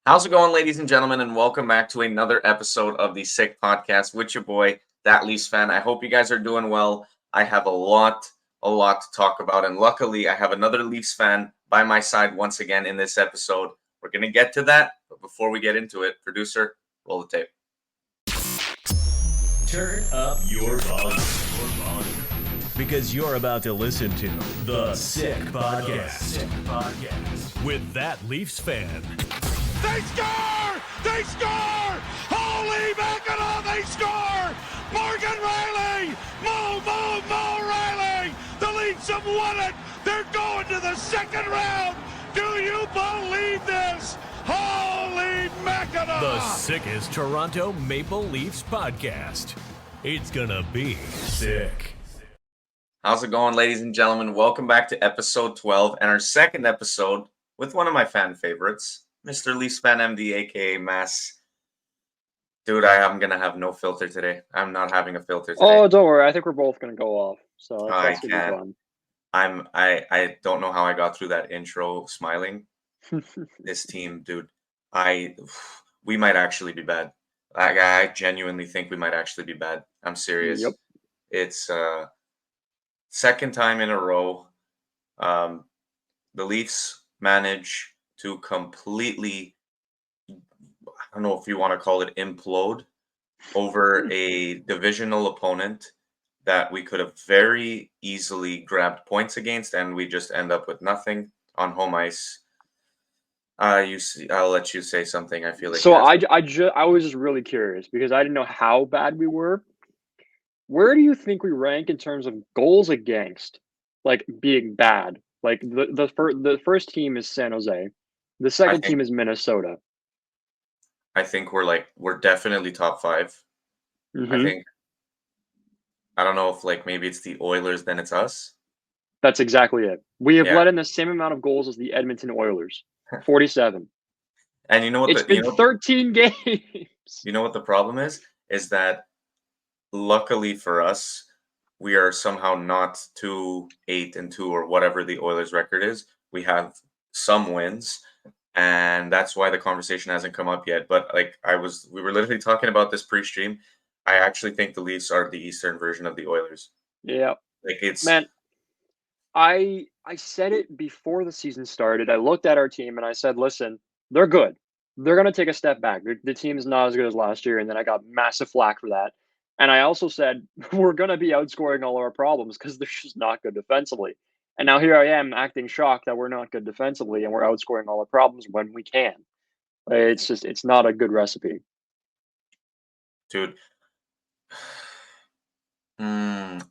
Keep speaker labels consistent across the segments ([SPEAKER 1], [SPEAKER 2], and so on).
[SPEAKER 1] How's it going, ladies and gentlemen, and welcome back to another episode of the Sick Podcast with your boy, That Leafs Fan. I hope you guys are doing well. I have a lot to talk about, and luckily, I have another Leafs fan by my side once again in this episode. We're gonna get to that, but before we get into it, producer, roll the tape.
[SPEAKER 2] Turn up your volume. Because you're about to listen to The Sick Podcast. With That Leafs Fan.
[SPEAKER 3] They score! They score! Holy mackerel, they score! Morgan Riley! Mo Riley! The Leafs have won it! They're going to the second round! Do you believe this? Holy mackerel!
[SPEAKER 2] The sickest Toronto Maple Leafs podcast. It's gonna be sick.
[SPEAKER 1] How's it going, ladies and gentlemen? Welcome back to episode 12 and our second episode with one of my fan favorites, Mr. Leafs Fan MD, aka Mass. Dude, I'm gonna have no filter today. I'm not having a filter today.
[SPEAKER 4] Oh, don't worry. I think we're both gonna go off. So
[SPEAKER 1] I
[SPEAKER 4] that's gonna be fun.
[SPEAKER 1] I don't know how I got through that intro smiling. This team, dude, we might actually be bad. I genuinely think we might actually be bad. I'm serious.
[SPEAKER 4] Yep.
[SPEAKER 1] It's second time in a row. The Leafs manage to completely, I don't know if you want to call it implode, over a divisional opponent that we could have very easily grabbed points against, and we just end up with nothing on home ice. I'll let you say something. I feel like
[SPEAKER 4] So
[SPEAKER 1] you have
[SPEAKER 4] I was just really curious because I didn't know how bad we were. Where do you think we rank in terms of goals against, like being bad? Like the first team is San Jose, the
[SPEAKER 1] I
[SPEAKER 4] second
[SPEAKER 1] think
[SPEAKER 4] team is Minnesota.
[SPEAKER 1] we're definitely top five. I
[SPEAKER 4] Hmm.
[SPEAKER 1] think I don't know if maybe it's the Oilers, then it's us.
[SPEAKER 4] That's exactly it. We have
[SPEAKER 1] Yeah,
[SPEAKER 4] let in the same amount of goals as the Edmonton Oilers, 47.
[SPEAKER 1] and you know what
[SPEAKER 4] It's
[SPEAKER 1] the
[SPEAKER 4] been 13 games.
[SPEAKER 1] you know what the problem is that luckily for us, we are somehow not 2-8-2 or whatever the Oilers record is. We have some wins, and that's why the conversation hasn't come up yet. But we were literally talking about this pre-stream. I actually think the Leafs are the Eastern version of the Oilers.
[SPEAKER 4] Yeah,
[SPEAKER 1] Like it's
[SPEAKER 4] man. I said it before the season started. I looked at our team and I said, "Listen, they're good. They're going to take a step back. The team is not as good as last year." And then I got massive flack for that. And I also said, "We're going to be outscoring all our problems because they're just not good defensively." And now here I am acting shocked that we're not good defensively and we're outscoring all our problems when we can. It's not a good recipe.
[SPEAKER 1] dude.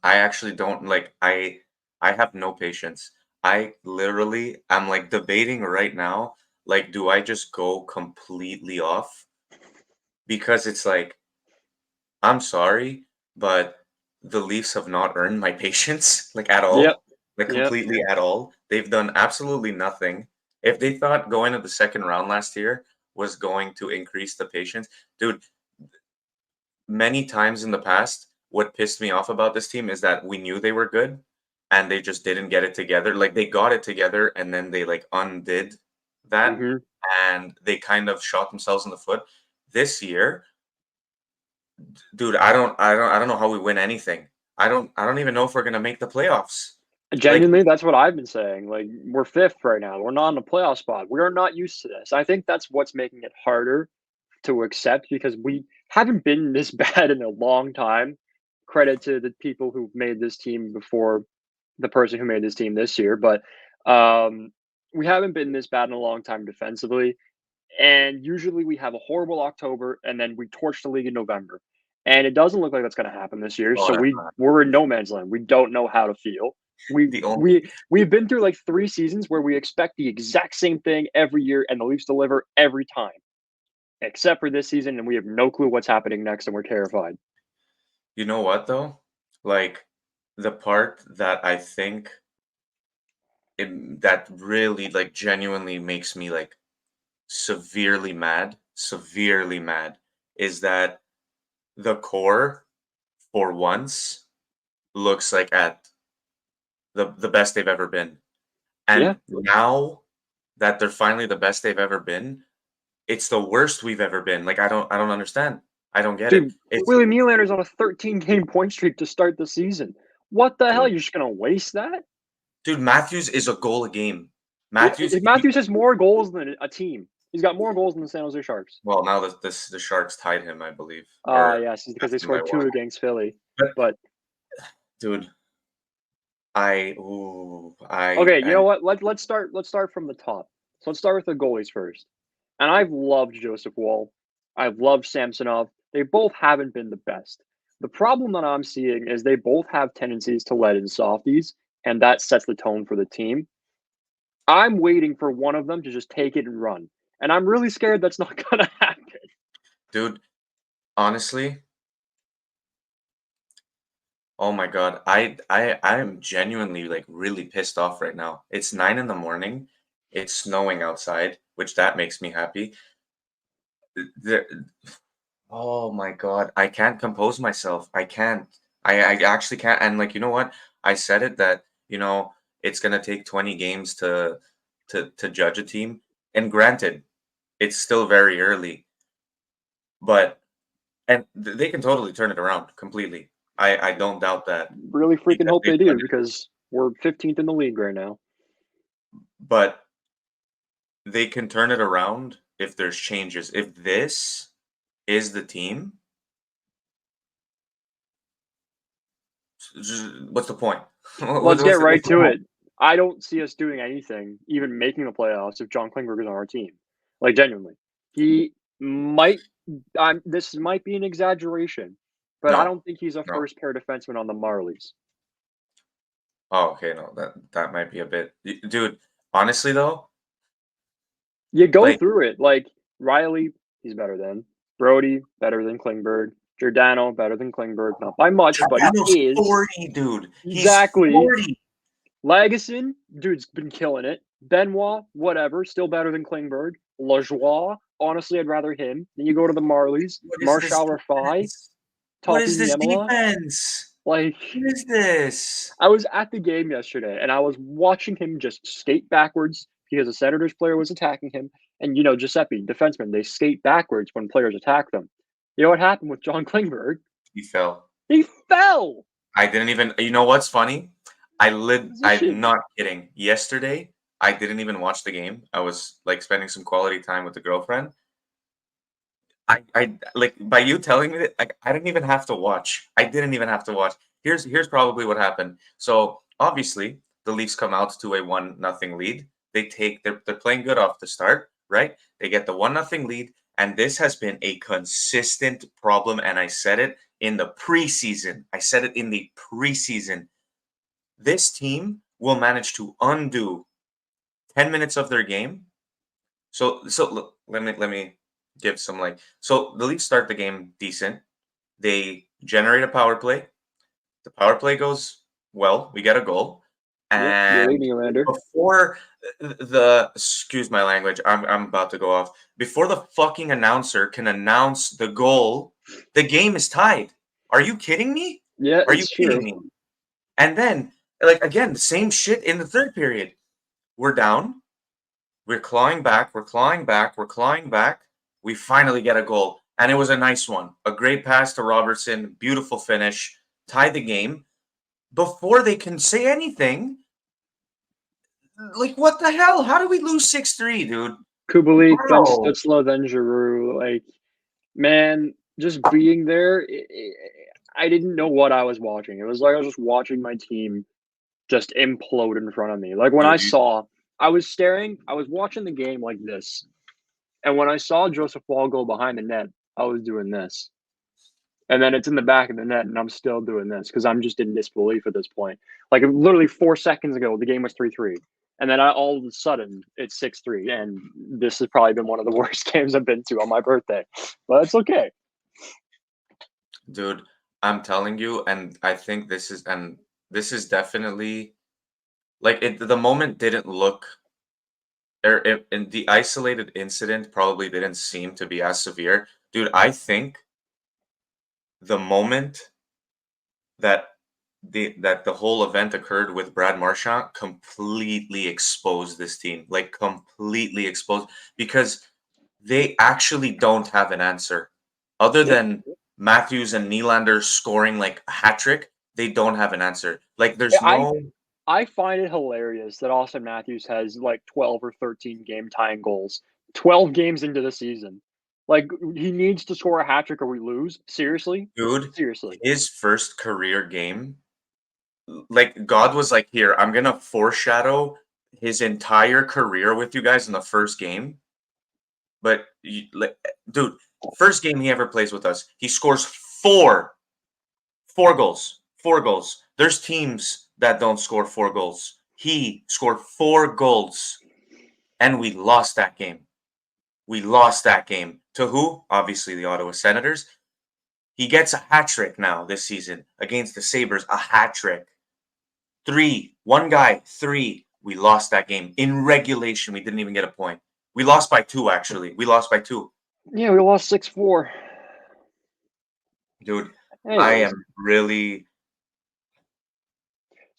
[SPEAKER 1] I actually don't I have no patience. I'm like debating right now, like, do I just go completely off? Because it's like, I'm sorry, but the Leafs have not earned my patience, like at
[SPEAKER 4] Yep.
[SPEAKER 1] all. Like
[SPEAKER 4] Yep.
[SPEAKER 1] completely at all. They've done absolutely nothing. If they thought going to the second round last year was going to increase the patience, dude, many times in the past, what pissed me off about this team is that we knew they were good and they just didn't get it together. Like they got it together and then they undid that
[SPEAKER 4] Hmm.
[SPEAKER 1] and they kind of shot themselves in the foot. This year, dude, I don't know how we win anything. I don't even know if we're gonna make the playoffs. Like,
[SPEAKER 4] Genuinely, that's what I've been saying. Like, we're fifth right now. We're not in a playoff spot. We are not used to this. I think that's what's making it harder to accept because we haven't been this bad in a long time. Credit to the people who made this team before the person who made this team this year, but um, we haven't been this bad in a long time defensively. And usually we have a horrible October and then we torch the league in November. And it doesn't look like that's going to happen this year.
[SPEAKER 1] oh,
[SPEAKER 4] So
[SPEAKER 1] that's
[SPEAKER 4] we're in no man's land. We don't know how to feel. We
[SPEAKER 1] the only
[SPEAKER 4] we've been through like 3 seasons where we expect the exact same thing every year and the Leafs deliver every time, except for this season, and we have no clue what's happening next, and we're terrified.
[SPEAKER 1] you know what though? Like the part that I think that really genuinely makes me severely mad is that the core for once looks like at the best they've ever been.
[SPEAKER 4] Yeah.
[SPEAKER 1] And now that they're finally the best they've ever been, it's the worst we've ever been. Like I don't understand. I don't get it.
[SPEAKER 4] Dude,
[SPEAKER 1] It's
[SPEAKER 4] Willie Nylander's on a 13-game point streak to start the season. What the hell?
[SPEAKER 1] dude,
[SPEAKER 4] You're just gonna waste that?
[SPEAKER 1] dude, Matthews is a goal a game.
[SPEAKER 4] Yeah,
[SPEAKER 1] Matthews,
[SPEAKER 4] Matthews has more goals than a team. He's got more goals than the San Jose Sharks.
[SPEAKER 1] well, now the Sharks tied him, I believe. Or
[SPEAKER 4] Yes, because they
[SPEAKER 1] that's my
[SPEAKER 4] scored 2
[SPEAKER 1] watch.
[SPEAKER 4] against Philly.
[SPEAKER 1] But
[SPEAKER 4] But
[SPEAKER 1] dude,
[SPEAKER 4] okay, you know what? Let's start from the top. So let's start with the goalies first. And I've loved Joseph Woll. I've loved Samsonov. They both haven't been the best. The problem that I'm seeing is they both have tendencies to let in softies, and that sets the tone for the team. I'm waiting for one of them to just take it and run. And I'm really scared that's not gonna happen.
[SPEAKER 1] dude, honestly, oh my God, I am genuinely like really pissed off right now. It's 9 in the morning. It's snowing outside, which that makes me happy. There, oh my God, I can't compose myself. I can't. I actually can't. And like, you know what? I said it that, it's gonna take 20 games to judge a team. And granted, it's still very early, but they can totally turn it around completely. I don't doubt that
[SPEAKER 4] Really freaking
[SPEAKER 1] because
[SPEAKER 4] hope
[SPEAKER 1] they've
[SPEAKER 4] they do
[SPEAKER 1] done it.
[SPEAKER 4] because we're 15th in the league right now.
[SPEAKER 1] But they can turn it around if there's changes. If this is the team, what's the point?
[SPEAKER 4] Let's get right
[SPEAKER 1] What's the
[SPEAKER 4] to
[SPEAKER 1] point?
[SPEAKER 4] it. I don't see us doing anything, even making the playoffs, if John Klingberg is on our team. Like genuinely, he might. This might be an exaggeration, but I
[SPEAKER 1] No,
[SPEAKER 4] don't think he's a
[SPEAKER 1] no.
[SPEAKER 4] first pair defenseman on the Marlies.
[SPEAKER 1] Oh, okay, no, that might be a bit, dude. Honestly, though,
[SPEAKER 4] You go
[SPEAKER 1] like,
[SPEAKER 4] through it. Like Riley, he's better than Brody, better than Klingberg. Giordano, better than Klingberg, not by much, but he
[SPEAKER 1] Giordano's
[SPEAKER 4] is.
[SPEAKER 1] 40, dude. He's
[SPEAKER 4] Exactly.
[SPEAKER 1] 40.
[SPEAKER 4] Lagesson, dude's been killing it. Benoit, whatever, still better than Klingberg. Lajoie, honestly, I'd rather him. Then you go to the Marlies.
[SPEAKER 1] What is this
[SPEAKER 4] Marshall Rafai,
[SPEAKER 1] defense? What
[SPEAKER 4] Toppy
[SPEAKER 1] is this
[SPEAKER 4] Niemela.
[SPEAKER 1] defense?
[SPEAKER 4] Like,
[SPEAKER 1] What is this?
[SPEAKER 4] I was at the game yesterday and I was watching him just skate backwards because a Senators player was attacking him. And, Giuseppe, defensemen, they skate backwards when players attack them. You know what happened with John Klingberg?
[SPEAKER 1] He fell.
[SPEAKER 4] He fell.
[SPEAKER 1] I didn't even. You know what's funny? I'm
[SPEAKER 4] Position.
[SPEAKER 1] not kidding. Yesterday, I didn't even watch the game. I was like spending some quality time with the girlfriend. I like by you telling me that like I didn't even have to watch. I didn't even have to watch. Here's probably what happened. So obviously the Leafs come out to a 1-0 lead. They're playing good off the start, right? They get the 1-0 lead, and this has been a consistent problem. And I said it in the preseason. This team will manage to undo 10 minutes of their game. So look, let me give some like so the Leafs start the game decent. They generate a power play. The power play goes well. We get a goal.
[SPEAKER 4] Yep, Willie
[SPEAKER 1] And
[SPEAKER 4] Nylander.
[SPEAKER 1] before the excuse my language, I'm about to go off. Before the fucking announcer can announce the goal, the game is tied. Are you kidding me?
[SPEAKER 4] Yeah,
[SPEAKER 1] Are you
[SPEAKER 4] it's
[SPEAKER 1] kidding
[SPEAKER 4] true.
[SPEAKER 1] me? And then, like again, the same shit in the third period. We're down. We're clawing back. We're clawing back. We're clawing back. We finally get a goal. And it was a nice one. A great pass to Robertson. Beautiful finish. Tie the game. Before they can say anything, like, what the hell? How do we lose 6-3, dude?
[SPEAKER 4] Kubalik, then
[SPEAKER 1] Bro.
[SPEAKER 4] Stutzla, then Giroux. Like, man, just being there, I didn't know what I was watching. It was like I was just watching my team just implode in front of me. Like when
[SPEAKER 1] Dude,
[SPEAKER 4] I was watching the game like this, and when I saw Joseph Wall go behind the net, I was doing this. And then it's in the back of the net, and I'm still doing this because I'm just in disbelief at this point. Like literally 4 seconds ago, the game was 3-3. And then all of a sudden, it's 6-3. And this has probably been one of the worst games I've been to on my birthday. But it's okay.
[SPEAKER 1] dude, I'm telling you, and I think this is definitely like the moment didn't look and the isolated incident probably didn't seem to be as severe. Dude, I think the moment that the whole event occurred with Brad Marchand completely exposed this team, like completely exposed because they actually don't have an answer. Other
[SPEAKER 4] Yep.
[SPEAKER 1] than Matthews and Nylander scoring like a hat trick, they don't have an answer. Like there's no
[SPEAKER 4] I find it hilarious that Austin Matthews has like 12 or 13 game tying goals. 12 games into the season. Like he needs to score a hat trick or we lose. Seriously?
[SPEAKER 1] dude,
[SPEAKER 4] Seriously.
[SPEAKER 1] his first career game, like God was like, here, I'm gonna foreshadow his entire career with you guys in the first game. But like, dude, first game he ever plays with us, he scores four goals. 4 goals. There's teams that don't score 4 goals. He scored 4 goals, and we lost that game. We lost that game. To who? Obviously, the Ottawa Senators. He gets a hat trick now this season against the Sabres, a hat trick. 3, one guy, 3. We lost that game. In regulation, we didn't even get a point. We lost by 2, actually. We lost by 2.
[SPEAKER 4] Yeah, we lost 6-4.
[SPEAKER 1] Dude, I
[SPEAKER 4] Anyways,
[SPEAKER 1] am really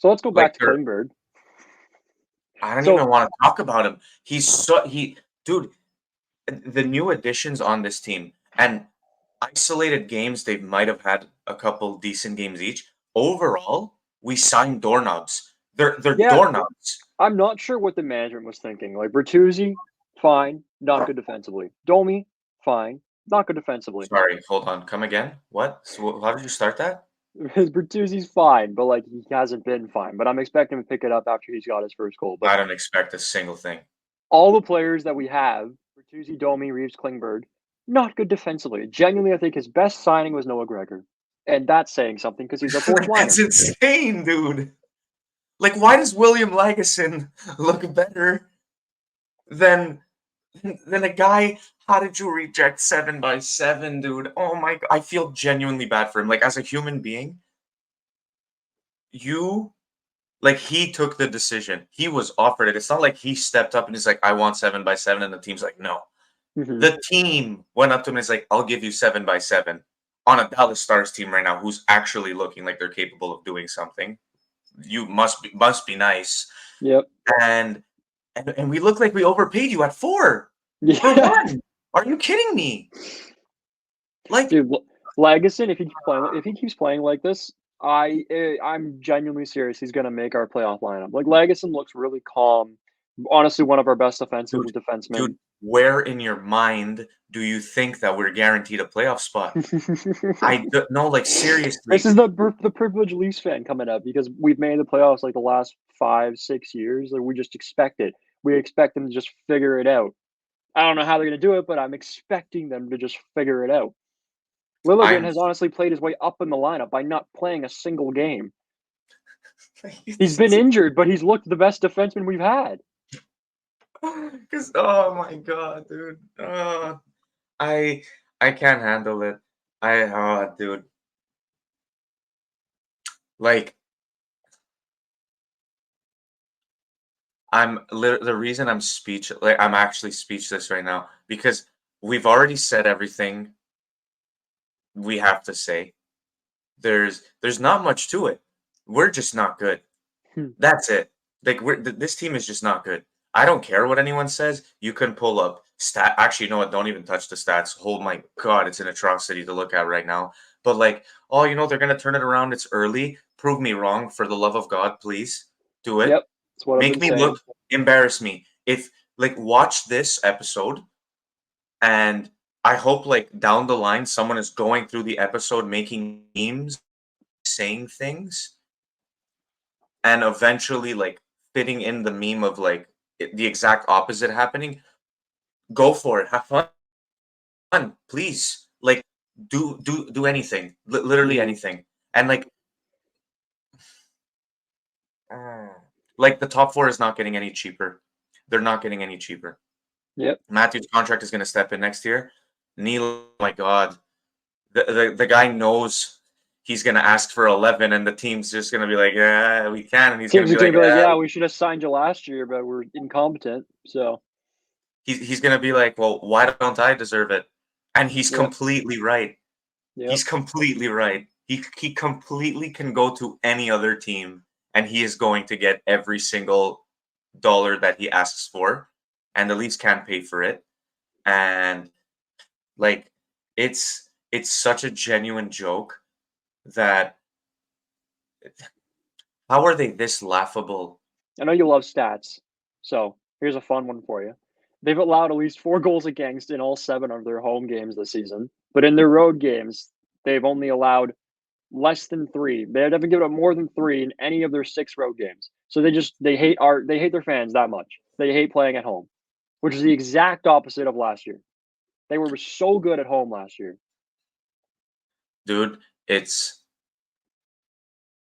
[SPEAKER 4] so let's go
[SPEAKER 1] like
[SPEAKER 4] back to Klingberg.
[SPEAKER 1] I don't
[SPEAKER 4] So-
[SPEAKER 1] even want to talk about him. Dude, the new additions on this team and isolated games, they might have had a couple decent games each. Overall, we signed doorknobs. They're
[SPEAKER 4] Yeah.
[SPEAKER 1] doorknobs.
[SPEAKER 4] I'm not sure what the management was thinking. Like Bertuzzi, fine, not good defensively. Domi, fine, not good defensively.
[SPEAKER 1] Sorry, hold on. Come again? What? So how did you start that?
[SPEAKER 4] Bertuzzi's fine, but like he hasn't been fine. But I'm expecting him to pick it up after he's got his first goal.
[SPEAKER 1] I
[SPEAKER 4] But
[SPEAKER 1] don't expect a single thing.
[SPEAKER 4] all the players that we have, Bertuzzi, Domi, Reeves, Klingberg, not good defensively. Genuinely, I think his best signing was Noah Gregor. And that's saying something because he's a fourth liner.
[SPEAKER 1] That's insane, dude. Like, why does William Lagesson look better than a guy? How did you reject 7x7, dude? Oh my god, I feel genuinely bad for him. Like, as a human being, he took the decision. He was offered it. It's not like he stepped up and he's like, I want 7x7, and the team's like, no.
[SPEAKER 4] Mhm.
[SPEAKER 1] The team went up to him and is like, I'll give you 7x7 on a Dallas Stars team right now who's actually looking like they're capable of doing something. You must be nice.
[SPEAKER 4] Yep.
[SPEAKER 1] And we look like we overpaid you at 4 for
[SPEAKER 4] Yeah.
[SPEAKER 1] 1. Are you kidding me? Like,
[SPEAKER 4] Dude, Lagesson, if he keeps playing like this, I'm genuinely serious. He's gonna make our playoff lineup. Like Lagesson looks really calm. Honestly, one of our best defensive defensemen.
[SPEAKER 1] dude, where in your mind do you think that we're guaranteed a playoff spot? No, like seriously.
[SPEAKER 4] This is the privileged Leafs fan coming up because we've made the playoffs like the last 5-6 years. Like we just expect it. We expect them to just figure it out. I don't know how they're gonna do it, but I'm expecting them to just figure it out. Liljegren has honestly played his way up in the lineup by not playing a single game. He's been injured, but he's looked the best defenseman we've had.
[SPEAKER 1] Because oh my god, dude, I can't handle it. Dude, like the reason I'm speechless. Like I'm actually speechless right now because we've already said everything we have to say. There's not much to it. We're just not good. That's it. Like this team is just not good. I don't care what anyone says. You can pull up Actually, you know what? Don't even touch the stats. Oh my god, it's an atrocity to look at right now. But like, oh, they're gonna turn it around. It's early. Prove me wrong, for the love of God, please. Do it.
[SPEAKER 4] Yep, that's what
[SPEAKER 1] Make me look. Embarrass me. If watch this episode, and I hope down the line someone is going through the episode making memes, saying things, and eventually fitting in the meme of the exact opposite happening. Go for it. Have fun, please. Do anything. Literally anything. And the top 4 is not getting any cheaper. They're not getting any cheaper.
[SPEAKER 4] Yep.
[SPEAKER 1] Matthew's contract is going to step in next year. Neil, oh my God, the guy knows he's going to ask for 11, and the team's just going to be like, yeah, we can. And he's going to be like,
[SPEAKER 4] yeah, we should have signed you last year, but we're incompetent. So
[SPEAKER 1] he's going to be like, well, why don't I deserve it? And he's completely right. Yep. He's completely right. He completely can go to any other team, and he is going to get every single dollar that he asks for, and the Leafs can't pay for it. And like it's such a genuine joke that how are they this laughable?
[SPEAKER 4] I know you love stats, so here's a fun one for you. They've allowed at least 4 goals against in all 7 of their home games this season, but in their road games, they've only allowed less than 3. They haven't given up more than 3 in any of their 6 road games. So they hate their fans that much. They hate playing at home, which is the exact opposite of last year. They were so good at home last year.
[SPEAKER 1] Dude, it's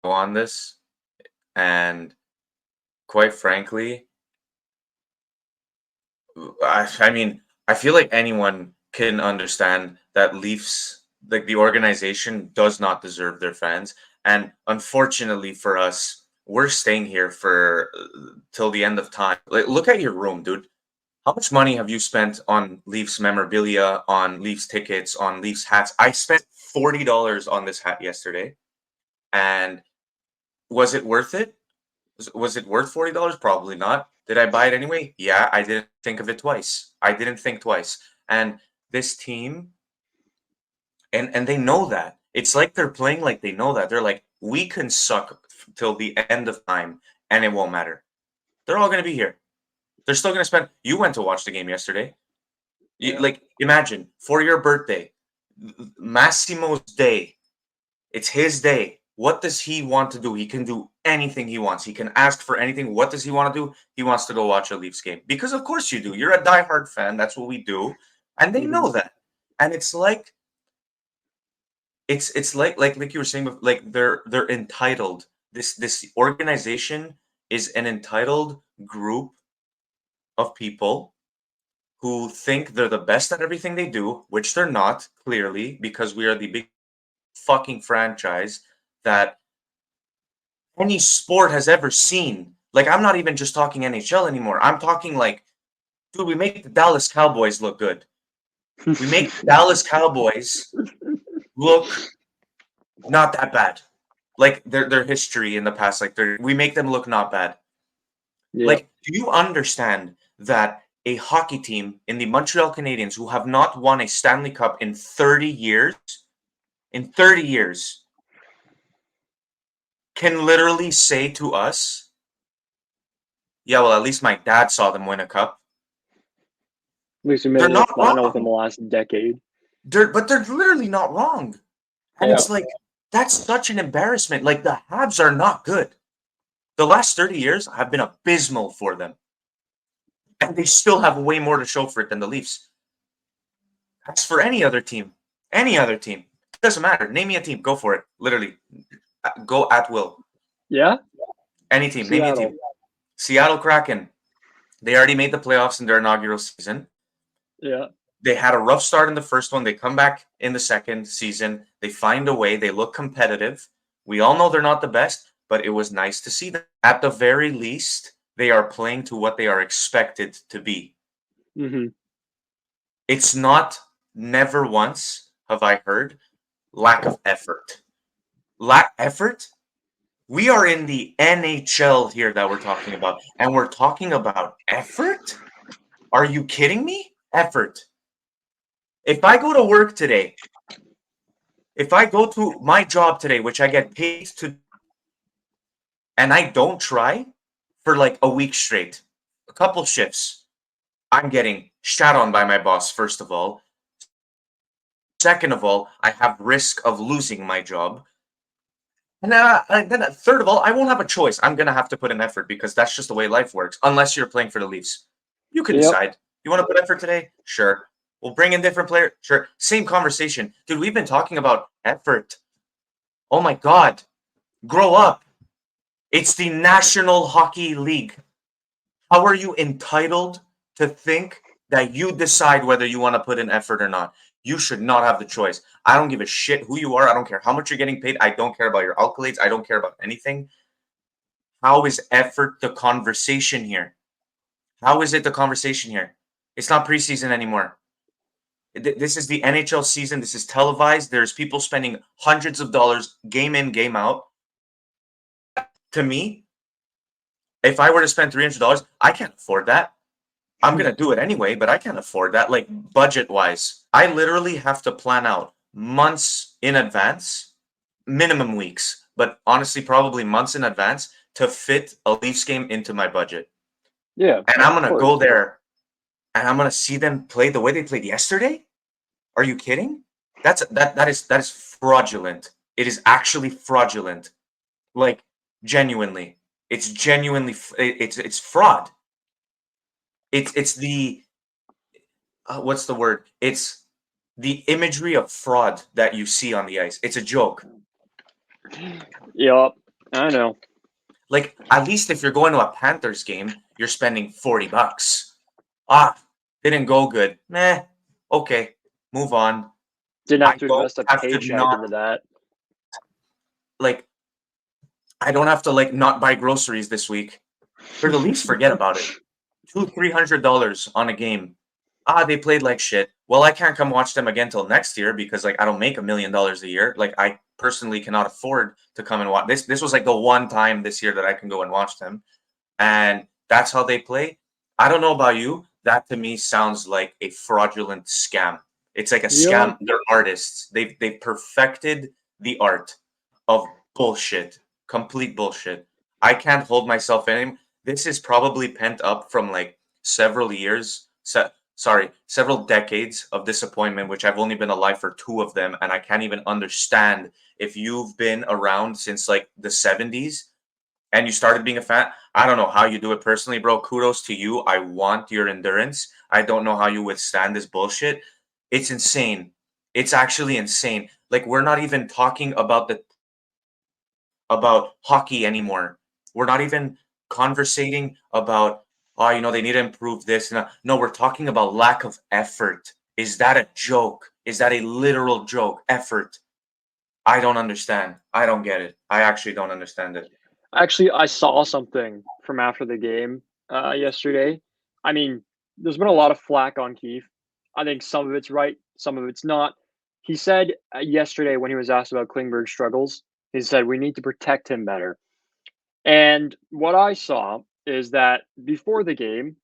[SPEAKER 1] on this, and quite frankly, I mean, I feel like anyone can understand that Leafs, like the organization, does not deserve their fans. And unfortunately for us, we're staying here for till the end of time. Like, look at your room, dude. How much money have you spent on Leafs memorabilia, on Leafs tickets, on Leafs hats? I spent $40 on this hat yesterday, and was it worth it? Was it worth $40? Probably not. Did I buy it anyway? Yeah, I didn't think of it twice. I didn't think twice. And this team, and they know that. It's like they're playing like they know that. They're like, we can suck till the end of time, and it won't matter. They're all going to be here. They're still going to spend. You went to watch the game yesterday.
[SPEAKER 4] Yeah.
[SPEAKER 1] Like, imagine for your birthday, Massimo's day. It's his day. What does he want to do? He can do anything he wants. He can ask for anything. What does he want to do? He wants to go watch a Leafs game. Because of course you do. You're a diehard fan. That's what we do. And they know that. And it's like like you were saying, like they're entitled. This organization is an entitled group of people who think they're the best at everything they do, which they're not, clearly, because we are the big fucking franchise that any sport has ever seen. Like, I'm not even just talking NHL anymore. I'm talking like, dude, we make the Dallas Cowboys look good. We make the Dallas Cowboys look not that bad. Like their history in the past, like we make them look not bad.
[SPEAKER 4] Yeah.
[SPEAKER 1] Like, do you understand that a hockey team in the Montreal Canadiens who have not won a Stanley Cup in 30 years, can literally say to us, yeah, well, at least my dad saw them win a cup.
[SPEAKER 4] At least we made
[SPEAKER 1] They're
[SPEAKER 4] it
[SPEAKER 1] not
[SPEAKER 4] to the final
[SPEAKER 1] wrong.
[SPEAKER 4] within the last decade.
[SPEAKER 1] But they're literally not wrong. And
[SPEAKER 4] Yeah.
[SPEAKER 1] it's like, that's such an embarrassment. Like, the Habs are not good. The last 30 years have been abysmal for them. And they still have way more to show for it than the Leafs. As for any other team, it doesn't matter. Name me a team. Go for it. Literally. Go at will.
[SPEAKER 4] Yeah?
[SPEAKER 1] Any team. Name me a team. Seattle Kraken. They already made the playoffs in their inaugural season.
[SPEAKER 4] Yeah.
[SPEAKER 1] They had a rough start in the first one. They come back in the second season. They find a way. They look competitive. We all know they're not the best, but it was nice to see them. At the very least, they are playing to what they are expected to be.
[SPEAKER 4] Mm-hmm.
[SPEAKER 1] It's not, never once have I heard, lack of effort. Lack effort? We are in the NHL here that we're talking about, and we're talking about effort? Are you kidding me? Effort. If I go to work today, if I go to my job today, which I get paid to, and I don't try for like a week straight, a couple shifts, I'm getting shat on by my boss, first of all. Second of all, I have risk of losing my job. And then third of all, I won't have a choice. I'm going to have to put in effort because that's just the way life works, unless you're playing for the Leafs. You can decide. You want to put effort today? Sure. We'll bring in different players. Sure. Same conversation. Dude, we've been talking about effort. Oh my God. Grow up. It's the National Hockey League. How are you entitled to think that you decide whether you want to put in effort or not? You should not have the choice. I don't give a shit who you are. I don't care how much you're getting paid. I don't care about your accolades. I don't care about anything. How is effort the conversation here? How is it the conversation here? It's not preseason anymore. This is the NHL season. This is televised. There's people spending hundreds of dollars game in, game out. To me, if I were to spend $300, I can't afford that. I'm gonna do it anyway, but I can't afford that. Like budget wise, I literally have to plan out months in advance, minimum weeks, but honestly, probably months in advance to fit a Leafs game into my budget.
[SPEAKER 4] Yeah,
[SPEAKER 1] And
[SPEAKER 4] no,
[SPEAKER 1] I'm
[SPEAKER 4] of
[SPEAKER 1] gonna
[SPEAKER 4] course.
[SPEAKER 1] go there and I'm gonna see them play the way they played yesterday. Are you kidding? That is fraudulent. It is actually fraudulent. Like genuinely, it's genuinely it's fraud. It's the what's the word? It's the imagery of fraud that you see on the ice. It's a joke.
[SPEAKER 4] Yep, I know.
[SPEAKER 1] Like at least if you're going to a Panthers game, you're spending $40. Ah, didn't go good. Meh. Okay, move on.
[SPEAKER 4] Didn't
[SPEAKER 1] I
[SPEAKER 4] have to
[SPEAKER 1] don't
[SPEAKER 4] invest a
[SPEAKER 1] have to
[SPEAKER 4] paycheck
[SPEAKER 1] not
[SPEAKER 4] into that.
[SPEAKER 1] like I don't have to like not buy groceries this week. For the Leafs, forget about it. $200-300 on a game. Ah, they played like shit. Well, I can't come watch them again till next year because like I don't make $1 million a year. Like I personally cannot afford to come and watch this. This was like the one time this year that I can go and watch them. And that's how they play. I don't know about you. That to me sounds like a fraudulent scam. It's like a
[SPEAKER 4] Yep.
[SPEAKER 1] scam. They're artists. They've perfected the art of bullshit. Complete bullshit. I can't hold myself in. This is probably pent up from like several years. Several decades of disappointment, which I've only been alive for 2 of them, and I can't even understand if you've been around since like the 70s and you started being a fan. I don't know how you do it personally, bro. Kudos to you. I want your endurance. I don't know how you withstand this bullshit. It's insane. It's actually insane. Like we're not even talking about hockey anymore. We're not even conversating about, oh, they need to improve this. No, we're talking about lack of effort. Is that a joke? Is that a literal joke? Effort. I don't understand. I don't get it. I actually don't understand it.
[SPEAKER 4] Actually, I saw something from after the game yesterday. I mean, there's been a lot of flack on Keefe. I think some of it's right, some of it's not. He said yesterday when he was asked about Klingberg's struggles, he said we need to protect him better. And what I saw is that before the game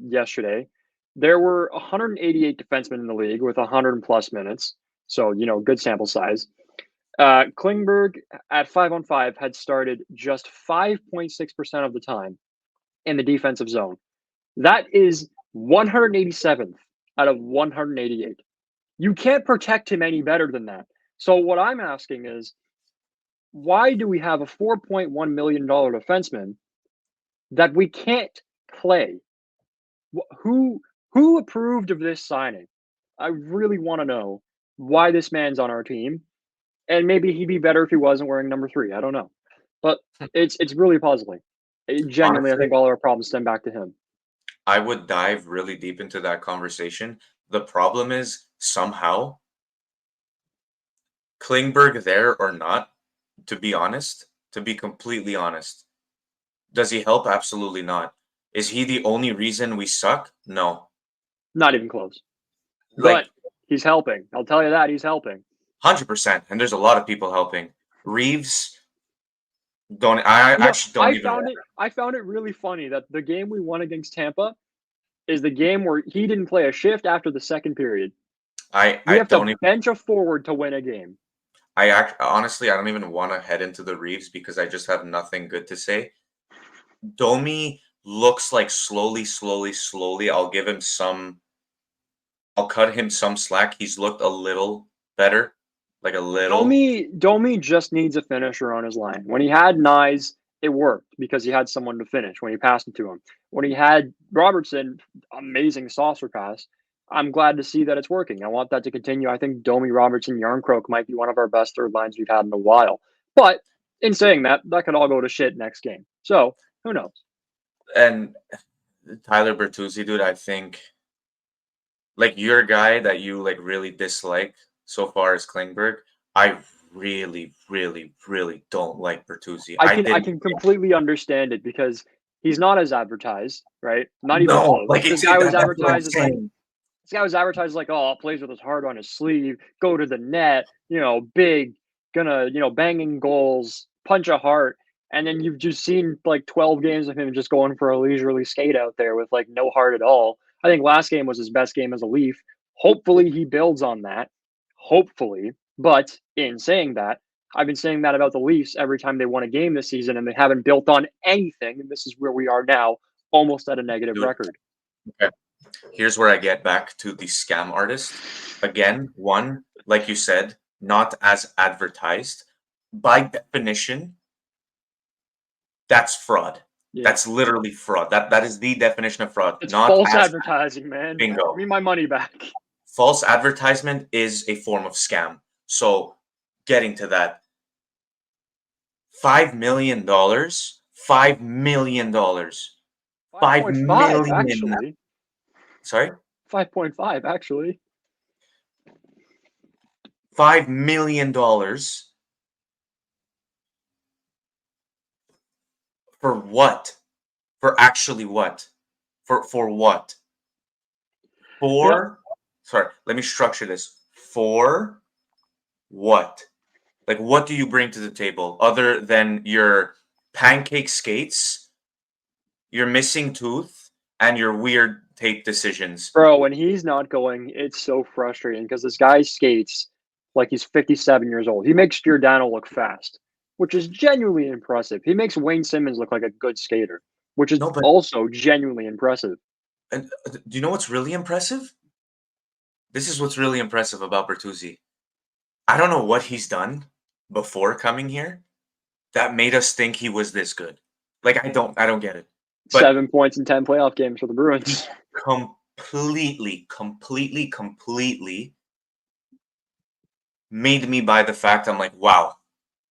[SPEAKER 4] yesterday, there were 188 defensemen in the league with 100 plus minutes. So, good sample size. Klingberg at 5-on-5 had started just 5.6% of the time in the defensive zone. That is 187th out of 188. You can't protect him any better than that. So what I'm asking is, why do we have a $4.1 million defenseman that we can't play? Who approved of this signing? I really want to know why this man's on our team. And maybe he'd be better if he wasn't wearing number 3. I don't know. But it's really puzzling. Genuinely, I
[SPEAKER 1] Honestly,
[SPEAKER 4] think all of our problems stem back to him.
[SPEAKER 1] I would dive really deep into that conversation. The problem is somehow Klingberg there or not, to be honest, to be completely honest, does he help? Absolutely not. Is he the only reason we suck? No.
[SPEAKER 4] Not even close.
[SPEAKER 1] Like
[SPEAKER 4] But he's helping. I'll tell you that, he's helping.
[SPEAKER 1] 100%. And there's a lot of people helping. Reeves, I actually don't even want.
[SPEAKER 4] I found it really funny that the game we won against Tampa is the game where he didn't play a shift after the second period.
[SPEAKER 1] I
[SPEAKER 4] We have
[SPEAKER 1] don't
[SPEAKER 4] to
[SPEAKER 1] even.
[SPEAKER 4] bench a forward to win a game.
[SPEAKER 1] Honestly, I don't even want to head into the Reeves because I just have nothing good to say. Domi looks like slowly. I'll cut him some slack. He's looked a little better, like a little.
[SPEAKER 4] Domi just needs a finisher on his line. When he had Nyes, it worked because he had someone to finish when he passed it to him. When he had Robertson, amazing saucer pass. I'm glad to see that it's working. I want that to continue. I think Domi, Robertson, Yarncroke might be one of our best third lines we've had in a while. But in saying that, that could all go to shit next game. So who knows?
[SPEAKER 1] And Tyler Bertuzzi, dude, I think like your guy that you like really dislike so far is Klingberg. I really don't like Bertuzzi.
[SPEAKER 4] I can completely understand it because he's not as advertised, right? Not even
[SPEAKER 1] No,
[SPEAKER 4] close.
[SPEAKER 1] like
[SPEAKER 4] This
[SPEAKER 1] it's
[SPEAKER 4] guy was
[SPEAKER 1] that's what I'm
[SPEAKER 4] advertised as like
[SPEAKER 1] saying.
[SPEAKER 4] this guy was advertised like, oh, plays with his heart on his sleeve, go to the net, big, gonna, banging goals, punch a heart. And then you've just seen like 12 games of him just going for a leisurely skate out there with like no heart at all. I think last game was his best game as a Leaf. Hopefully he builds on that. Hopefully. But in saying that, I've been saying that about the Leafs every time they won a game this season, and they haven't built on anything. And this is where we are now, almost at a negative
[SPEAKER 1] Dude.
[SPEAKER 4] record.
[SPEAKER 1] Okay. Here's where I get back to the scam artist. Again, one, like you said, not as advertised. By definition, that's fraud.
[SPEAKER 4] Yeah.
[SPEAKER 1] That's literally fraud. That is the definition of fraud.
[SPEAKER 4] It's
[SPEAKER 1] not
[SPEAKER 4] false
[SPEAKER 1] as
[SPEAKER 4] advertising, man.
[SPEAKER 1] Bingo.
[SPEAKER 4] Give me my money back.
[SPEAKER 1] False advertisement is a form of scam. So, getting to that, $5 million. $5 million. 5
[SPEAKER 4] 5.5
[SPEAKER 1] million.
[SPEAKER 4] actually.
[SPEAKER 1] Sorry?
[SPEAKER 4] 5.5 actually.
[SPEAKER 1] $5 million for what? For actually what? For what? Sorry, let me structure this. For what? Like, what do you bring to the table other than your pancake skates, your missing tooth, and your weird tape decisions?
[SPEAKER 4] Bro, when he's not going, it's so frustrating because this guy skates like he's 57 years old. He makes Giordano look fast, which is genuinely impressive. He makes Wayne Simmons look like a good skater, which is
[SPEAKER 1] No, but
[SPEAKER 4] also genuinely impressive.
[SPEAKER 1] and do you know what's really impressive? This is what's really impressive about Bertuzzi. I don't know what he's done before coming here that made us think he was this good. Like I don't get it. But
[SPEAKER 4] 7 points in 10 playoff games for the Bruins.
[SPEAKER 1] completely made me buy the fact I'm like, wow,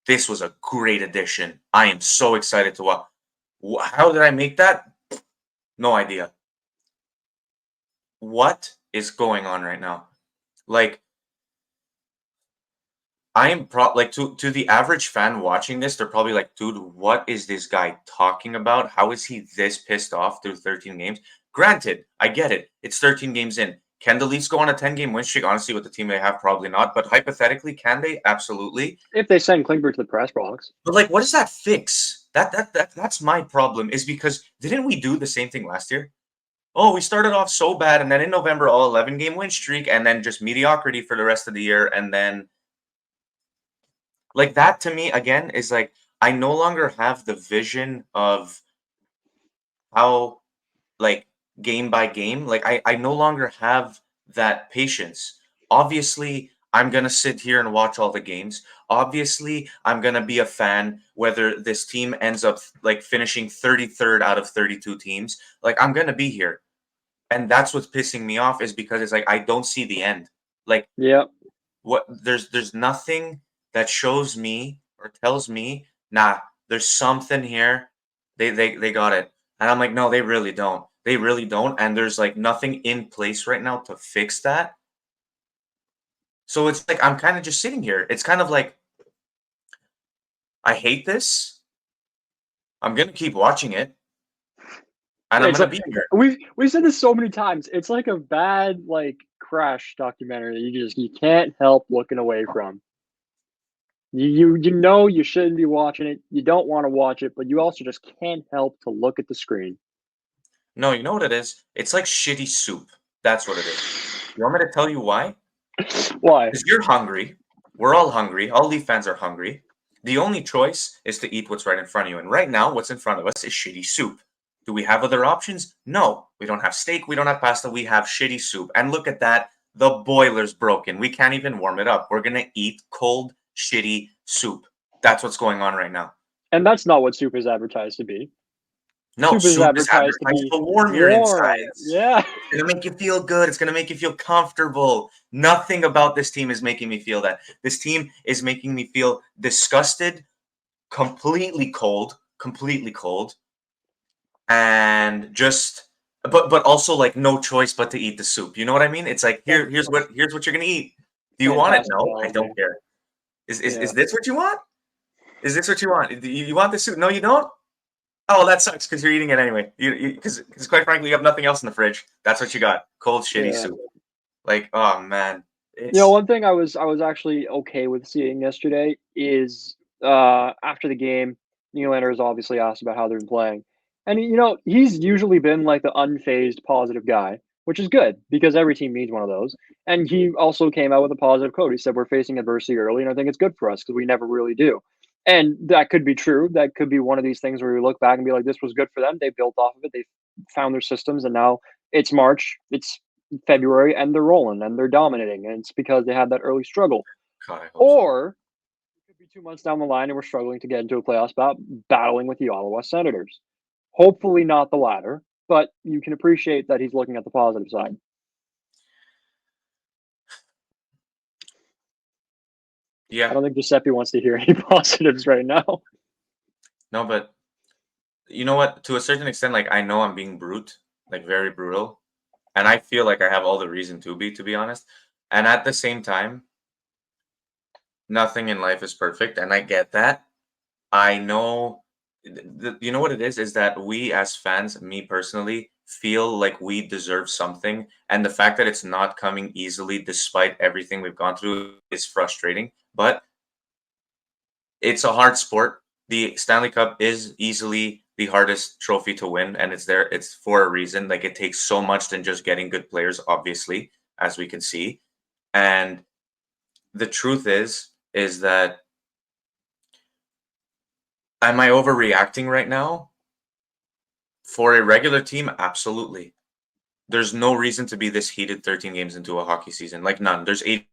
[SPEAKER 1] this was a great addition. I am so excited to watch. How did I make that? No idea. What is going on right now? Like, I am like to the average fan watching this, they're probably like, dude, what is this guy talking about? How is he this pissed off through 13 games? Granted, I get it. It's 13 games in. Can the Leafs go on a 10-game win streak? Honestly, with the team they have, probably not. But hypothetically, can they? Absolutely.
[SPEAKER 4] If they send Klingberg to the press box.
[SPEAKER 1] But like, what does that fix? That's my problem. Is because didn't we do the same thing last year? Oh, we started off so bad, and then in November, 11-game win streak, and then just mediocrity for the rest of the year, and then like that to me again is like I no longer have the vision of how like game by game. Like I no longer have that patience. Obviously, I'm gonna sit here and watch all the games. Obviously, I'm gonna be a fan whether this team ends up like finishing 33rd out of 32 teams. Like I'm gonna be here. And that's what's pissing me off is because it's like I don't see the end. Like
[SPEAKER 4] Yeah.
[SPEAKER 1] what there's nothing that shows me or tells me, nah, there's something here. They got it. And I'm like, no, they really don't. They really don't. And there's like nothing in place right now to fix that. So it's like I'm kind of just sitting here. It's kind of like I hate this. I'm gonna keep watching it. And I'm
[SPEAKER 4] It's
[SPEAKER 1] gonna
[SPEAKER 4] like,
[SPEAKER 1] be here.
[SPEAKER 4] we've said this so many times. It's like a bad like crash documentary that you can't help looking away from. You know you shouldn't be watching it. You don't want to watch it, but you also just can't help to look at the screen.
[SPEAKER 1] No, you know what it is? It's like shitty soup. That's what it is. You want me to tell you why?
[SPEAKER 4] Why?
[SPEAKER 1] Because you're hungry. We're all hungry. All Leaf fans are hungry. The only choice is to eat what's right in front of you. And right now, what's in front of us is shitty soup. Do we have other options? No. We don't have steak. We don't have pasta. We have shitty soup. And look at that. The boiler's broken. We can't even warm it up. We're going to eat cold, shitty soup. That's what's going on right now.
[SPEAKER 4] And that's not what soup is advertised to be.
[SPEAKER 1] No,
[SPEAKER 4] Soup is
[SPEAKER 1] soup is
[SPEAKER 4] advertised
[SPEAKER 1] advertised
[SPEAKER 4] to be
[SPEAKER 1] to warm your insides.
[SPEAKER 4] Yeah.
[SPEAKER 1] It's going to make you feel good. It's going to make you feel comfortable. Nothing about this team is making me feel that. This team is making me feel disgusted, completely cold, and just but also like no choice but to eat the soup. You know what I mean? It's like here's what you're going to eat. Do you want it?
[SPEAKER 4] Fantastic
[SPEAKER 1] No, I don't
[SPEAKER 4] analogy.
[SPEAKER 1] care. Is
[SPEAKER 4] Yeah.
[SPEAKER 1] this what you want? Is this what you want? Do you want the soup? No, you don't? Oh, that sucks because you're eating it anyway. Because quite frankly, you have nothing else in the fridge. That's what you got. Cold, shitty
[SPEAKER 4] Yeah.
[SPEAKER 1] soup. Like, oh man.
[SPEAKER 4] You know, one thing I was actually okay with seeing yesterday is after the game, Nylander is obviously asked about how they're playing. And, he's usually been like the unfazed positive guy, which is good because every team needs one of those. And he also came out with a positive quote. He said, "We're facing adversity early, and I think it's good for us because we never really do." And that could be true. That could be one of these things where we look back and be like, this was good for them. They built off of it. They found their systems, and now it's March, it's February, and they're rolling and they're dominating. And it's because they had that early struggle.
[SPEAKER 1] God, I hope so.
[SPEAKER 4] Or it could be 2 months down the line and we're struggling to get into a playoff spot, battling with the Ottawa Senators. Hopefully not the latter, but you can appreciate that he's looking at the positive side. I
[SPEAKER 1] Yeah,
[SPEAKER 4] don't think Giuseppe wants to hear any positives right now.
[SPEAKER 1] no, but you know what? To a certain extent, like I know I'm being brute, like very brutal, and I feel like I have all the reason to be honest. And at the same time, nothing in life is perfect, and I get that. I know, you know what it is that we as fans, me personally, feel like we deserve something, and the fact that it's not coming easily, despite everything we've gone through, is frustrating. But it's a hard sport. The Stanley Cup is easily the hardest trophy to win, and it's there. It's for a reason. Like it takes so much than just getting good players, obviously, as we can see. And the truth is that am I overreacting right now? For a regular team, absolutely. There's no reason to be this heated 13 games into a hockey season. Like none. There's 8.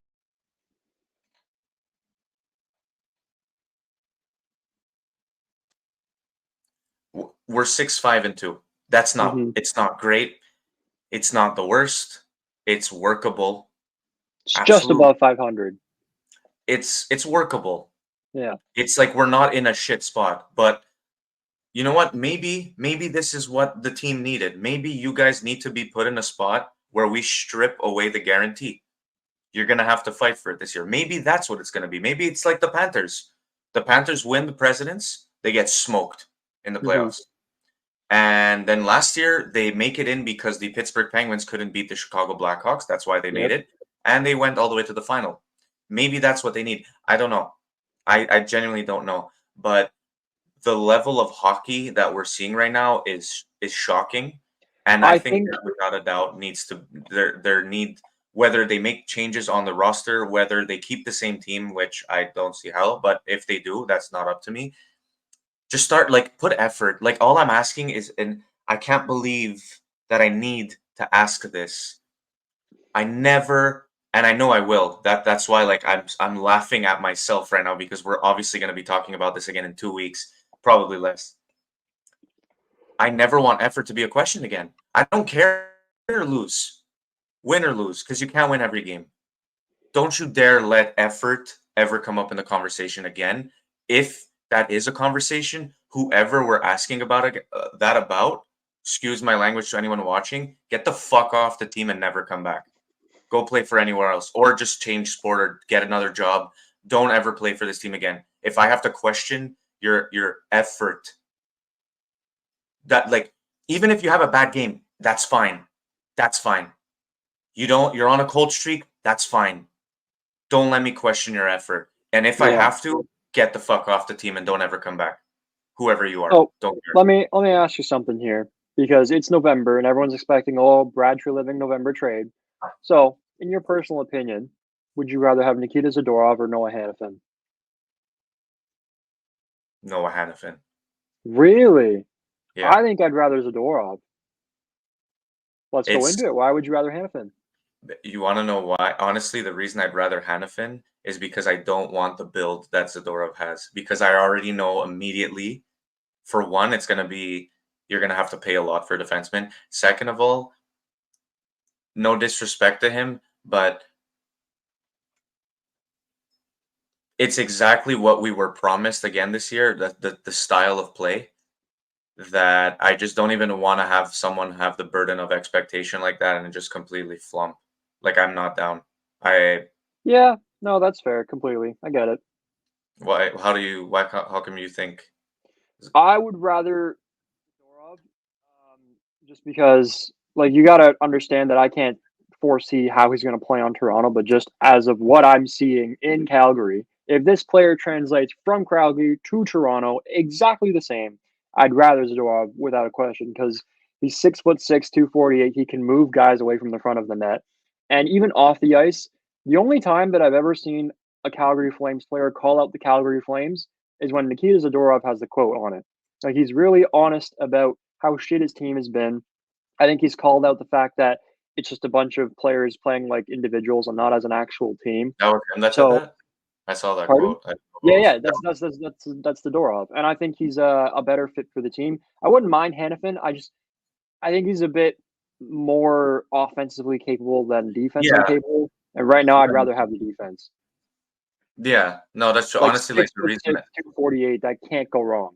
[SPEAKER 1] We're 6-5-2. That's not.
[SPEAKER 4] Mhm.
[SPEAKER 1] It's not great. It's not the worst. It's workable.
[SPEAKER 4] It's just
[SPEAKER 1] Absolutely.
[SPEAKER 4] above 500.
[SPEAKER 1] It's workable.
[SPEAKER 4] Yeah.
[SPEAKER 1] It's like we're not in a shit spot, but you know what? Maybe this is what the team needed. Maybe you guys need to be put in a spot where we strip away the guarantee. You're going to have to fight for it this year. Maybe that's what it's going to be. Maybe it's like the Panthers. The Panthers win the Presidents, they get smoked in the
[SPEAKER 4] Mhm.
[SPEAKER 1] playoffs. And then last year, they make it in because the Pittsburgh Penguins couldn't beat the Chicago Blackhawks. That's why they made
[SPEAKER 4] Yep.
[SPEAKER 1] it. And they went all the way to the final. Maybe that's what they need. I don't know. I genuinely don't know. But the level of hockey that we're seeing right now is shocking. And I
[SPEAKER 4] I
[SPEAKER 1] think
[SPEAKER 4] think
[SPEAKER 1] that without a doubt needs to their need, whether they make changes on the roster, whether they keep the same team, which I don't see how, but if they do, that's not up to me. Just start, like, put effort. Like, all I'm asking is, and I can't believe that I need to ask this. I never, and I know I will. That's why, like, I'm laughing at myself right now because we're obviously going to be talking about this again in 2 weeks, probably less. I never want effort to be a question again. I don't care win or lose, because you can't win every game. Don't you dare let effort ever come up in the conversation again. If that is a conversation, whoever we're asking about that about, excuse my language to anyone watching, get the fuck off the team and never come back. Go play for anywhere else, or just change sport or get another job. Don't ever play for this team again. If I have to question your effort, that, like, even if you have a bad game, that's fine. That's fine. You're on a cold streak, that's fine. Don't let me question your effort. And if I
[SPEAKER 4] Yeah.
[SPEAKER 1] have to, get the fuck off the team and don't ever come back. Whoever you are.
[SPEAKER 4] Oh,
[SPEAKER 1] Don't care.
[SPEAKER 4] let me ask you something here because it's November and everyone's expecting Brad Treliving November trade. So, in your personal opinion, would you rather have Nikita Zadorov or Noah Hanifin?
[SPEAKER 1] Noah Hanifin.
[SPEAKER 4] Really?
[SPEAKER 1] Yeah.
[SPEAKER 4] I think I'd rather Zadorov. Let's go
[SPEAKER 1] It's
[SPEAKER 4] into it. Why would you rather Hanifin?
[SPEAKER 1] You want to know why? Honestly, the reason I'd rather Hanifin is because I don't want the build that Zadorov has. Because I already know immediately, for one, it's going to be, you're going to have to pay a lot for a defenseman. Second of all, no disrespect to him, but it's exactly what we were promised again this year, the style of play, that I just don't even want to have someone have the burden of expectation like that and just completely flump. Like, I'm not down.
[SPEAKER 4] Yeah, no, that's fair. Completely. I get it.
[SPEAKER 1] How come you think?
[SPEAKER 4] I would rather Zadorov, just because, like, you got to understand that I can't foresee how he's going to play on Toronto, but just as of what I'm seeing in Calgary If this player translates from Calgary to Toronto exactly the same, I'd rather Zadorov without a question because he's 6'6", 248. He can move guys away from the front of the net. And even off the ice, the only time that I've ever seen a Calgary Flames player call out the Calgary Flames is when Nikita Zadorov has the quote on it. Like, he's really honest about how shit his team has been. I think he's called out the fact that it's just a bunch of players playing like individuals and not as an actual team.
[SPEAKER 1] That was him that said
[SPEAKER 4] So,
[SPEAKER 1] that? I saw that
[SPEAKER 4] pardon?
[SPEAKER 1] quote. I
[SPEAKER 4] Yeah,
[SPEAKER 1] suppose.
[SPEAKER 4] that's the Zadorov, and I think he's a better fit for the team. I wouldn't mind Hanifin. I think he's a bit more offensively capable than defensively
[SPEAKER 1] Yeah.
[SPEAKER 4] capable. And right now, I'd rather have the defense.
[SPEAKER 1] Yeah. No, that's true.
[SPEAKER 4] Like
[SPEAKER 1] Honestly, like the reason
[SPEAKER 4] 6'6",
[SPEAKER 1] that,
[SPEAKER 4] 248, that can't go wrong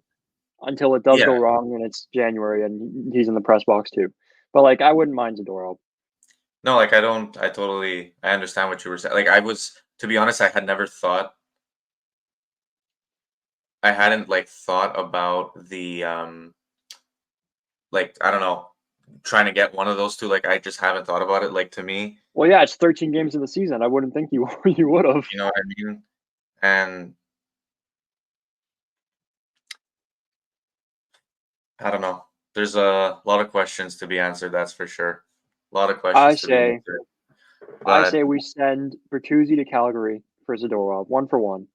[SPEAKER 4] until it does
[SPEAKER 1] yeah.
[SPEAKER 4] go wrong, and it's January, and he's in the press box too. But like, I wouldn't mind Zadorov.
[SPEAKER 1] No, like I understand what you were saying. Like to be honest, I hadn't like thought about the like I don't know, trying to get one of those two. Like I just haven't thought about it. Like to me,
[SPEAKER 4] Well, yeah, it's 13 games in the season. I wouldn't think you you would have.
[SPEAKER 1] you know what I mean? And I don't know. There's a lot of questions to be answered, that's for sure. A lot of
[SPEAKER 4] I
[SPEAKER 1] questions to be
[SPEAKER 4] say,
[SPEAKER 1] answered.
[SPEAKER 4] I
[SPEAKER 1] But
[SPEAKER 4] say we send Bertuzzi to Calgary for Zadorov, 1-for-1.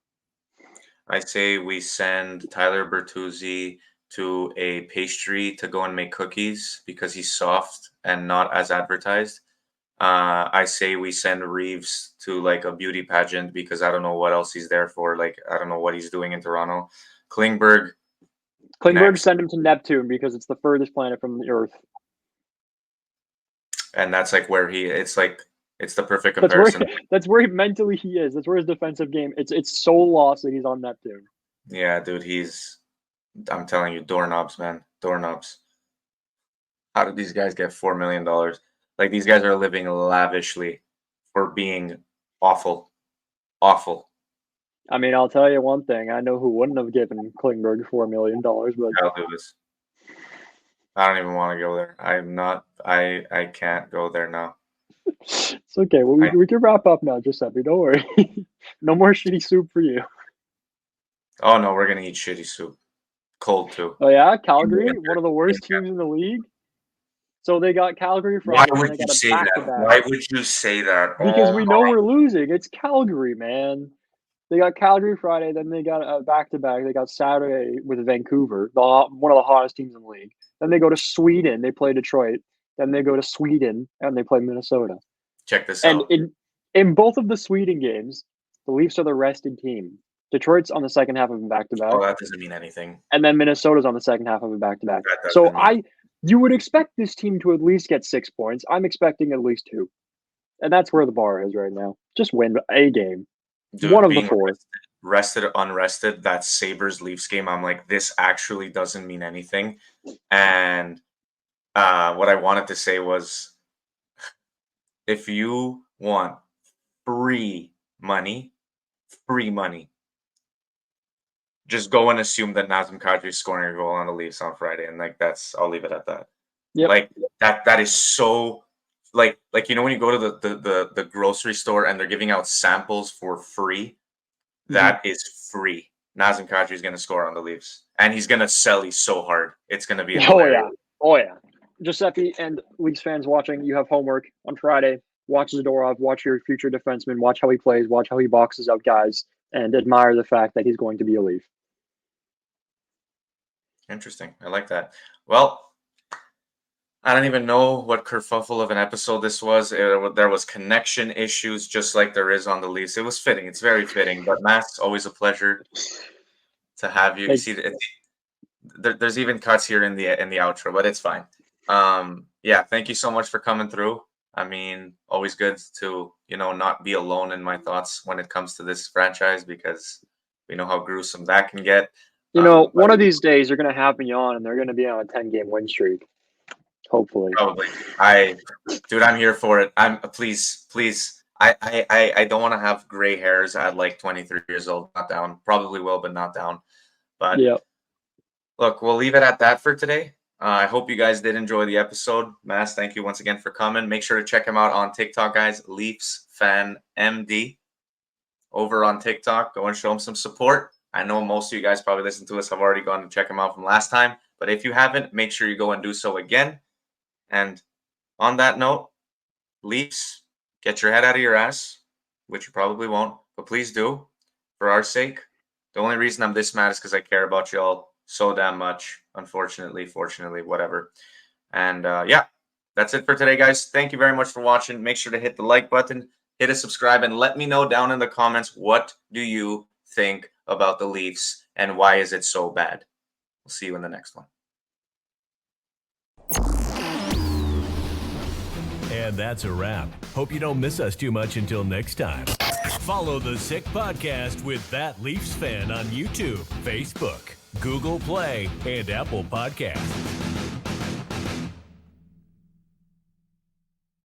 [SPEAKER 1] I say we send Tyler Bertuzzi to a pastry to go and make cookies because he's soft and not as advertised. I say we send Reeves to like a beauty pageant because I don't know what else he's there for. Like I don't know what he's doing in Toronto. Klingberg,
[SPEAKER 4] Klingberg,
[SPEAKER 1] next.
[SPEAKER 4] send him to Neptune because it's the furthest planet from the Earth.
[SPEAKER 1] And that's like where it's like it's the perfect
[SPEAKER 4] That's where
[SPEAKER 1] comparison.
[SPEAKER 4] that's where mentally he is. That's where his defensive game. It's so lost that he's on Neptune.
[SPEAKER 1] Yeah, dude, I'm telling you, doorknobs, man. Doorknobs. How did these guys get $4 million? Like these guys are living lavishly for being awful. Awful.
[SPEAKER 4] I mean, I'll tell you one thing. I know who wouldn't have given Klingberg $4 million, but
[SPEAKER 1] I'll do this. I don't even want to go there. I can't go there now.
[SPEAKER 4] it's okay. Well, we can wrap up now, Giuseppe. Don't worry. No more shitty soup for you.
[SPEAKER 1] Oh no, we're gonna eat shitty soup. Cold too.
[SPEAKER 4] Oh yeah, Calgary, one of the worst teams in the league. So they got Calgary
[SPEAKER 1] Why
[SPEAKER 4] Friday, and
[SPEAKER 1] would
[SPEAKER 4] they
[SPEAKER 1] you
[SPEAKER 4] got a
[SPEAKER 1] say that?
[SPEAKER 4] back-to-back.
[SPEAKER 1] Why would you say that?
[SPEAKER 4] Because
[SPEAKER 1] Oh
[SPEAKER 4] we know we're losing. It's Calgary, man. They got Calgary Friday, then they got a back-to-back. They got Saturday with Vancouver, one of the hottest teams in the league. Then they go to Sweden. They play Detroit. Then they go to Sweden, and they play Minnesota.
[SPEAKER 1] check this
[SPEAKER 4] And
[SPEAKER 1] out.
[SPEAKER 4] in both of the Sweden games, the Leafs are the rested team. Detroit's on the second half of a back-to-back,
[SPEAKER 1] Oh, that doesn't mean anything.
[SPEAKER 4] and then Minnesota's on the second half of a back-to-back.
[SPEAKER 1] That
[SPEAKER 4] So
[SPEAKER 1] doesn't mean
[SPEAKER 4] you would expect this team to at least get 6 points. I'm expecting at least 2. And that's where the bar is right now. Just win a game.
[SPEAKER 1] dude,
[SPEAKER 4] One of the
[SPEAKER 1] being
[SPEAKER 4] 4.
[SPEAKER 1] rested or unrested, that Sabres Leafs game, I'm like, this actually doesn't mean anything. And what I wanted to say was, if you want free money, just go and assume that Nazem Kadri is scoring a goal on the Leafs on Friday, and like I'll leave it at that.
[SPEAKER 4] Yep.
[SPEAKER 1] Like that is so like you know when you go to the grocery store and they're giving out samples for free, that is free. Nazem Kadri is going to score on the Leafs, and he's going to sell so hard. It's going to be hilarious.
[SPEAKER 4] Oh yeah. Giuseppe and Leafs fans watching, you have homework on Friday. Watch Zadorov, watch your future defenseman, watch how he plays, watch how he boxes out guys, and admire the fact that he's going to be a Leaf.
[SPEAKER 1] Interesting. I like that. Well, I don't even know what kerfuffle of an episode this was. There was connection issues, just like there is on the Leafs. It was fitting. It's very fitting. But Matt's always a pleasure to have you. You see, there's even cuts here in the outro, but it's fine. Yeah, thank you so much for coming through. I mean, always good to not be alone in my thoughts when it comes to this franchise because we know how gruesome that can get.
[SPEAKER 4] One of these days you're going to have me on, and they're going to be on a 10-game win streak. Hopefully.
[SPEAKER 1] Probably. Dude, I'm here for it. Please. I don't want to have gray hairs at like 23 years old. Not down. Probably will, but not down. But
[SPEAKER 4] yeah.
[SPEAKER 1] Look, we'll leave it at that for today. I hope you guys did enjoy the episode. Mass, thank you once again for coming. Make sure to check him out on TikTok, guys. Leafs Fan MD. over on TikTok. Go and show him some support. I know most of you guys probably listen to us have already gone to check him out from last time. But if you haven't, make sure you go and do so again. And on that note, Leafs, get your head out of your ass, which you probably won't, but please do, for our sake. The only reason I'm this mad is because I care about y'all so damn much. Unfortunately, fortunately, whatever. And yeah, that's it for today, guys. Thank you very much for watching. Make sure to hit the like button, hit a subscribe, and let me know down in the comments, what do you think about the Leafs and why is it so bad? We'll see you in the next one.
[SPEAKER 2] And that's a wrap. Hope you don't miss us too much until next time. Follow the Sick Podcast with That Leafs Fan on YouTube, Facebook, Google Play, and Apple Podcasts.